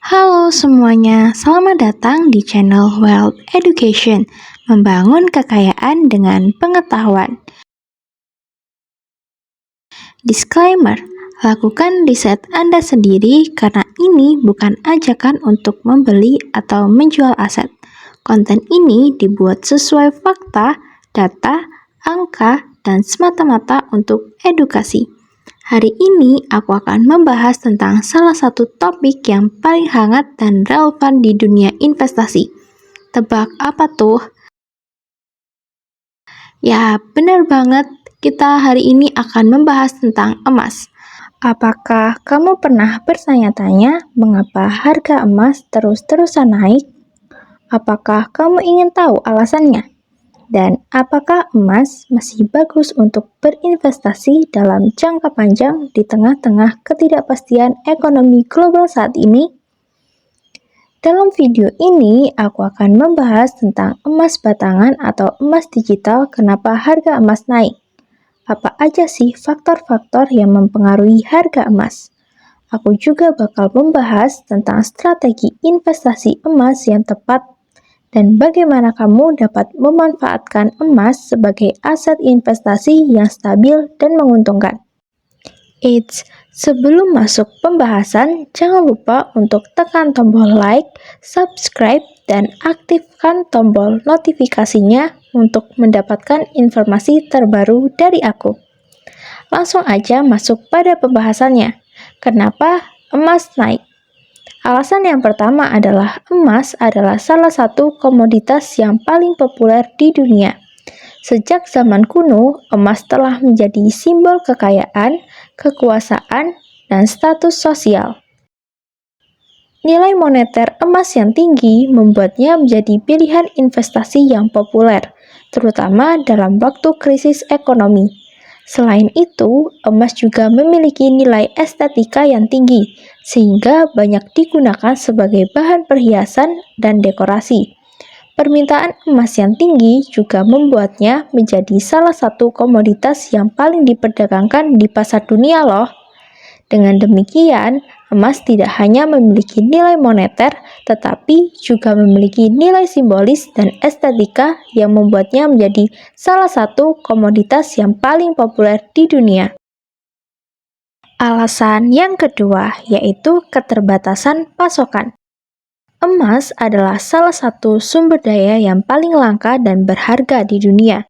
Halo semuanya, selamat datang di channel Wealth Education, membangun kekayaan dengan pengetahuan. Disclaimer, lakukan riset Anda sendiri karena ini bukan ajakan untuk membeli atau menjual aset. Konten ini dibuat sesuai fakta, data, angka, dan semata-mata untuk edukasi. Hari ini aku akan membahas tentang salah satu topik yang paling hangat dan relevan di dunia investasi. Tebak apa tuh? Ya, benar banget. Kita hari ini akan membahas tentang emas. Apakah kamu pernah bertanya-tanya mengapa harga emas terus-terusan naik? Apakah kamu ingin tahu alasannya? Dan apakah emas masih bagus untuk berinvestasi dalam jangka panjang di tengah-tengah ketidakpastian ekonomi global saat ini? Dalam video ini, aku akan membahas tentang emas batangan atau emas digital, kenapa harga emas naik. Apa aja sih faktor-faktor yang mempengaruhi harga emas? Aku juga bakal membahas tentang strategi investasi emas yang tepat dan bagaimana kamu dapat memanfaatkan emas sebagai aset investasi yang stabil dan menguntungkan. Eits, sebelum masuk pembahasan, jangan lupa untuk tekan tombol like, subscribe, dan aktifkan tombol notifikasinya untuk mendapatkan informasi terbaru dari aku. Langsung aja masuk pada pembahasannya. Kenapa emas naik? Alasan yang pertama adalah emas adalah salah satu komoditas yang paling populer di dunia. Sejak zaman kuno, emas telah menjadi simbol kekayaan, kekuasaan, dan status sosial. Nilai moneter emas yang tinggi membuatnya menjadi pilihan investasi yang populer, terutama dalam waktu krisis ekonomi. Selain itu, emas juga memiliki nilai estetika yang tinggi, sehingga banyak digunakan sebagai bahan perhiasan dan dekorasi. Permintaan emas yang tinggi juga membuatnya menjadi salah satu komoditas yang paling diperdagangkan di pasar dunia loh. Dengan demikian, emas tidak hanya memiliki nilai moneter, tetapi juga memiliki nilai simbolis dan estetika yang membuatnya menjadi salah satu komoditas yang paling populer di dunia. Alasan yang kedua yaitu keterbatasan pasokan. Emas adalah salah satu sumber daya yang paling langka dan berharga di dunia.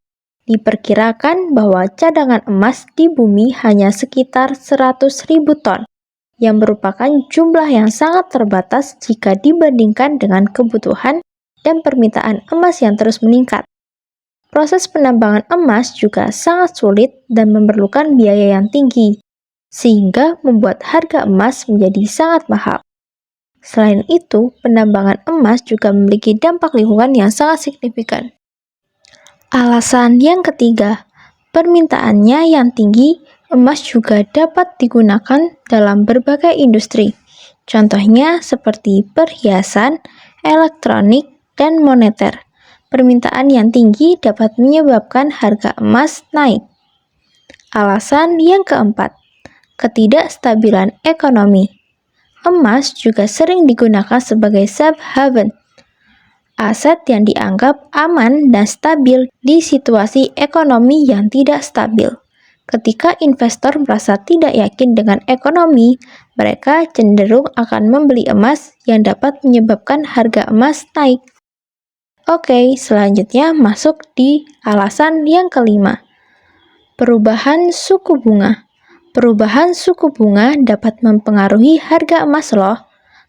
Diperkirakan bahwa cadangan emas di bumi hanya sekitar 100.000 ton, yang merupakan jumlah yang sangat terbatas jika dibandingkan dengan kebutuhan dan permintaan emas yang terus meningkat. Proses penambangan emas juga sangat sulit dan memerlukan biaya yang tinggi, sehingga membuat harga emas menjadi sangat mahal. Selain itu, penambangan emas juga memiliki dampak lingkungan yang sangat signifikan. Alasan yang ketiga, permintaannya yang tinggi, emas juga dapat digunakan dalam berbagai industri. Contohnya seperti perhiasan, elektronik, dan moneter. Permintaan yang tinggi dapat menyebabkan harga emas naik. Alasan yang keempat, ketidakstabilan ekonomi. Emas juga sering digunakan sebagai safe haven, aset yang dianggap aman dan stabil di situasi ekonomi yang tidak stabil. Ketika investor merasa tidak yakin dengan ekonomi, mereka cenderung akan membeli emas yang dapat menyebabkan harga emas naik. Oke, selanjutnya masuk di alasan yang kelima. Perubahan suku bunga. Perubahan suku bunga dapat mempengaruhi harga emas loh.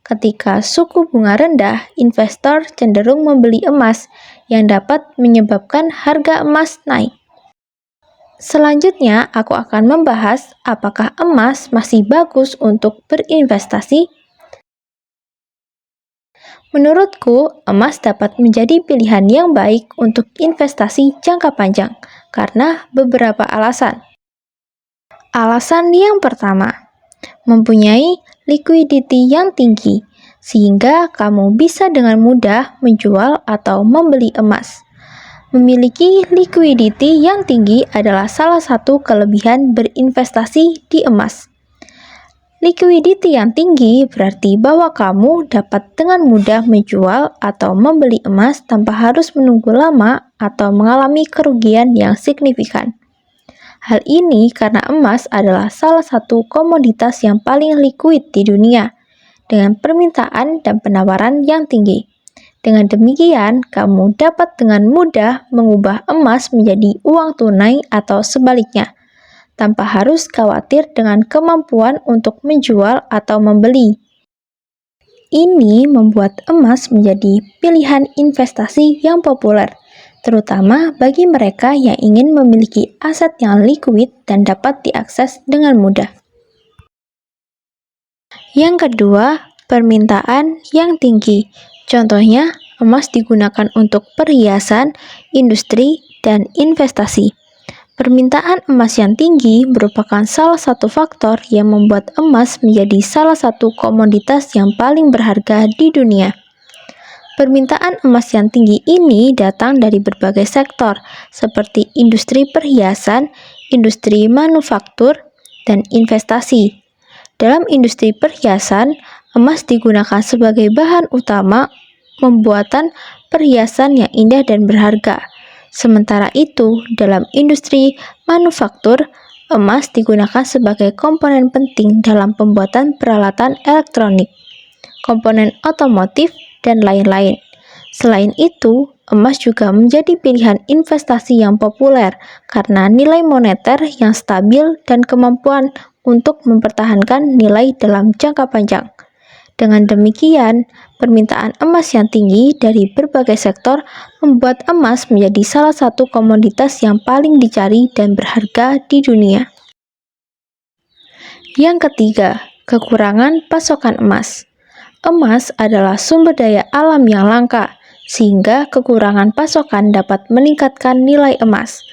Ketika suku bunga rendah, investor cenderung membeli emas yang dapat menyebabkan harga emas naik. Selanjutnya, aku akan membahas apakah emas masih bagus untuk berinvestasi. Menurutku, emas dapat menjadi pilihan yang baik untuk investasi jangka panjang karena beberapa alasan. Alasan yang pertama, mempunyai liquidity yang tinggi, sehingga kamu bisa dengan mudah menjual atau membeli emas. Memiliki liquidity yang tinggi adalah salah satu kelebihan berinvestasi di emas. Liquidity yang tinggi berarti bahwa kamu dapat dengan mudah menjual atau membeli emas tanpa harus menunggu lama atau mengalami kerugian yang signifikan. Hal ini karena emas adalah salah satu komoditas yang paling liquid di dunia, dengan permintaan dan penawaran yang tinggi. Dengan demikian, kamu dapat dengan mudah mengubah emas menjadi uang tunai atau sebaliknya, tanpa harus khawatir dengan kemampuan untuk menjual atau membeli. Ini membuat emas menjadi pilihan investasi yang populer, terutama bagi mereka yang ingin memiliki aset yang liquid dan dapat diakses dengan mudah. Yang kedua, permintaan yang tinggi. Contohnya, emas digunakan untuk perhiasan, industri, dan investasi. Permintaan emas yang tinggi merupakan salah satu faktor yang membuat emas menjadi salah satu komoditas yang paling berharga di dunia. Permintaan emas yang tinggi ini datang dari berbagai sektor, seperti industri perhiasan, industri manufaktur, dan investasi. Dalam industri perhiasan, emas digunakan sebagai bahan utama pembuatan perhiasan yang indah dan berharga. Sementara itu, dalam industri manufaktur, emas digunakan sebagai komponen penting dalam pembuatan peralatan elektronik, komponen otomotif, dan lain-lain. Selain itu, emas juga menjadi pilihan investasi yang populer karena nilai moneter yang stabil dan kemampuan untuk mempertahankan nilai dalam jangka panjang. Dengan demikian, permintaan emas yang tinggi dari berbagai sektor membuat emas menjadi salah satu komoditas yang paling dicari dan berharga di dunia. Yang ketiga, kekurangan pasokan emas. Emas adalah sumber daya alam yang langka, sehingga kekurangan pasokan dapat meningkatkan nilai emas.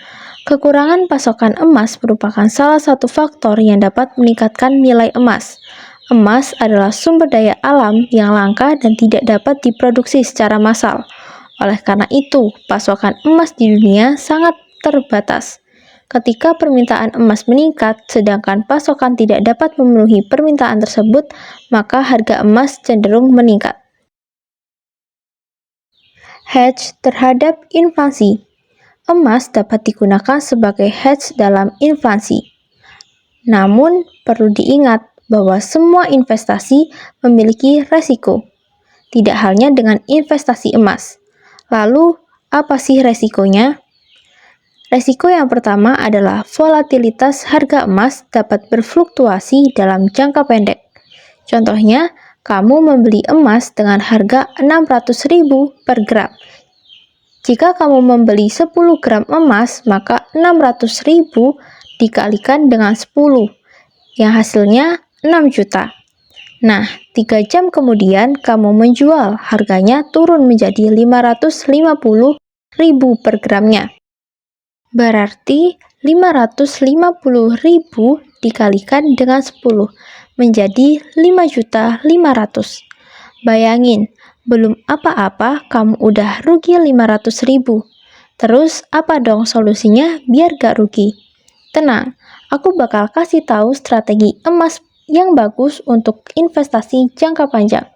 Kekurangan pasokan emas merupakan salah satu faktor yang dapat meningkatkan nilai emas. Emas adalah sumber daya alam yang langka dan tidak dapat diproduksi secara massal. Oleh karena itu, pasokan emas di dunia sangat terbatas. Ketika permintaan emas meningkat, sedangkan pasokan tidak dapat memenuhi permintaan tersebut, maka harga emas cenderung meningkat. Hedge terhadap inflasi. Emas dapat digunakan sebagai hedge dalam inflasi. Namun, perlu diingat bahwa semua investasi memiliki resiko, tidak halnya dengan investasi emas. Lalu, apa sih resikonya? Resiko yang pertama adalah volatilitas harga emas dapat berfluktuasi dalam jangka pendek. Contohnya, kamu membeli emas dengan harga 600.000 per gram. Jika kamu membeli 10 gram emas, maka 600.000 dikalikan dengan 10, yang hasilnya 6 juta. Nah, 3 jam kemudian kamu menjual, harganya turun menjadi 550.000 per gramnya. Berarti 550.000 dikalikan dengan 10 menjadi 5.500.000. Bayangin, belum apa-apa kamu udah rugi 500.000. Terus apa dong solusinya biar gak rugi? Tenang, aku bakal kasih tahu strategi emas yang bagus untuk investasi jangka panjang.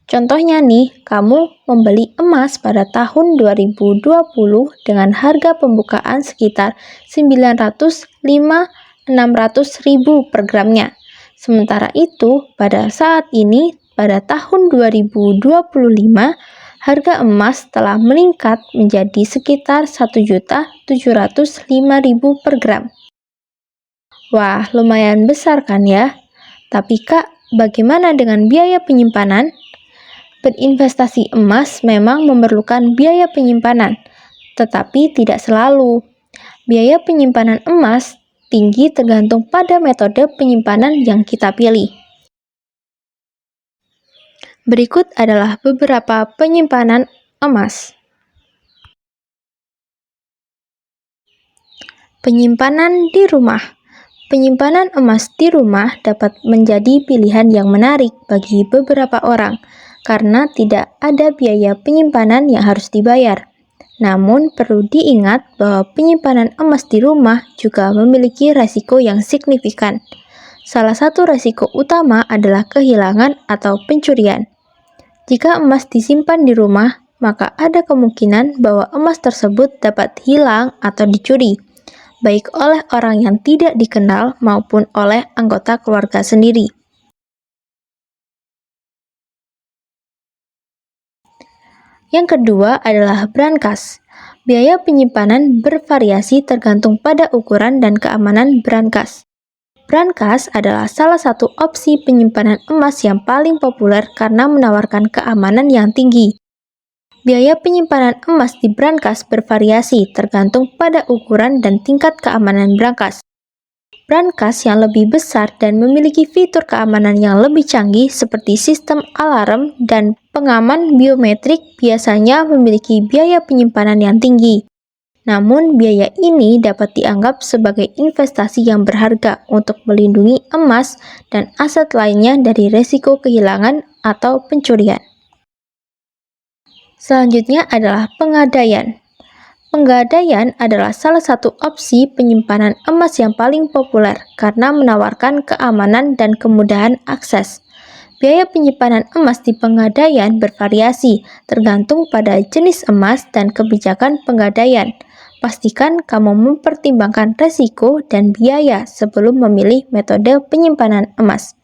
Contohnya nih, kamu membeli emas pada tahun 2020 dengan harga pembukaan sekitar 905-600.000 per gramnya. Sementara itu, pada saat ini, pada tahun 2025, harga emas telah meningkat menjadi sekitar 1.705.000 per gram. Wah, lumayan besar kan ya? Tapi Kak, bagaimana dengan biaya penyimpanan? Berinvestasi emas memang memerlukan biaya penyimpanan, tetapi tidak selalu. Biaya penyimpanan emas tinggi tergantung pada metode penyimpanan yang kita pilih. Berikut adalah beberapa penyimpanan emas. Penyimpanan di rumah. Penyimpanan emas di rumah dapat menjadi pilihan yang menarik bagi beberapa orang, karena tidak ada biaya penyimpanan yang harus dibayar. Namun, perlu diingat bahwa penyimpanan emas di rumah juga memiliki resiko yang signifikan. Salah satu resiko utama adalah kehilangan atau pencurian. Jika emas disimpan di rumah, maka ada kemungkinan bahwa emas tersebut dapat hilang atau dicuri, baik oleh orang yang tidak dikenal maupun oleh anggota keluarga sendiri. Yang kedua adalah brankas. Biaya penyimpanan bervariasi tergantung pada ukuran dan keamanan brankas. Brankas adalah salah satu opsi penyimpanan emas yang paling populer karena menawarkan keamanan yang tinggi. Biaya penyimpanan emas di brankas bervariasi tergantung pada ukuran dan tingkat keamanan brankas. Brankas yang lebih besar dan memiliki fitur keamanan yang lebih canggih seperti sistem alarm dan pengaman biometrik biasanya memiliki biaya penyimpanan yang tinggi. Namun, biaya ini dapat dianggap sebagai investasi yang berharga untuk melindungi emas dan aset lainnya dari resiko kehilangan atau pencurian. Selanjutnya adalah penggadaian. Penggadaian adalah salah satu opsi penyimpanan emas yang paling populer karena menawarkan keamanan dan kemudahan akses. Biaya penyimpanan emas di penggadaian bervariasi tergantung pada jenis emas dan kebijakan penggadaian. Pastikan kamu mempertimbangkan resiko dan biaya sebelum memilih metode penyimpanan emas.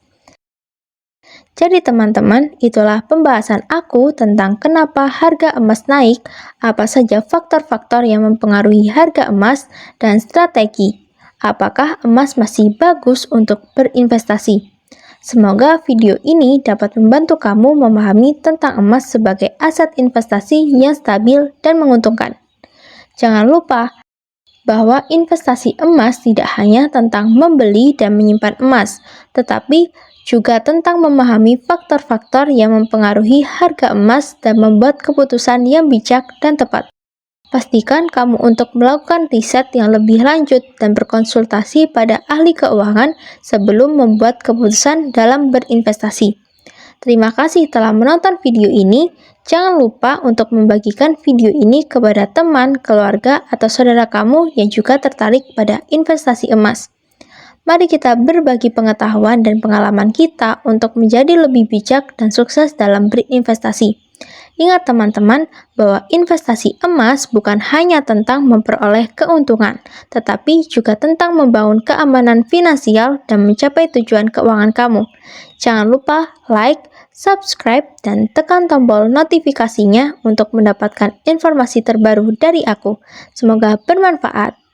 Jadi teman-teman, itulah pembahasan aku tentang kenapa harga emas naik, apa saja faktor-faktor yang mempengaruhi harga emas, dan strategi. Apakah emas masih bagus untuk berinvestasi? Semoga video ini dapat membantu kamu memahami tentang emas sebagai aset investasi yang stabil dan menguntungkan. Jangan lupa bahwa investasi emas tidak hanya tentang membeli dan menyimpan emas, tetapi juga tentang memahami faktor-faktor yang mempengaruhi harga emas dan membuat keputusan yang bijak dan tepat. Pastikan kamu untuk melakukan riset yang lebih lanjut dan berkonsultasi pada ahli keuangan sebelum membuat keputusan dalam berinvestasi. Terima kasih telah menonton video ini. Jangan lupa untuk membagikan video ini kepada teman, keluarga, atau saudara kamu yang juga tertarik pada investasi emas. Mari kita berbagi pengetahuan dan pengalaman kita untuk menjadi lebih bijak dan sukses dalam berinvestasi. Ingat teman-teman, bahwa investasi emas bukan hanya tentang memperoleh keuntungan, tetapi juga tentang membangun keamanan finansial dan mencapai tujuan keuangan kamu. Jangan lupa like, subscribe, dan tekan tombol notifikasinya untuk mendapatkan informasi terbaru dari aku. Semoga bermanfaat.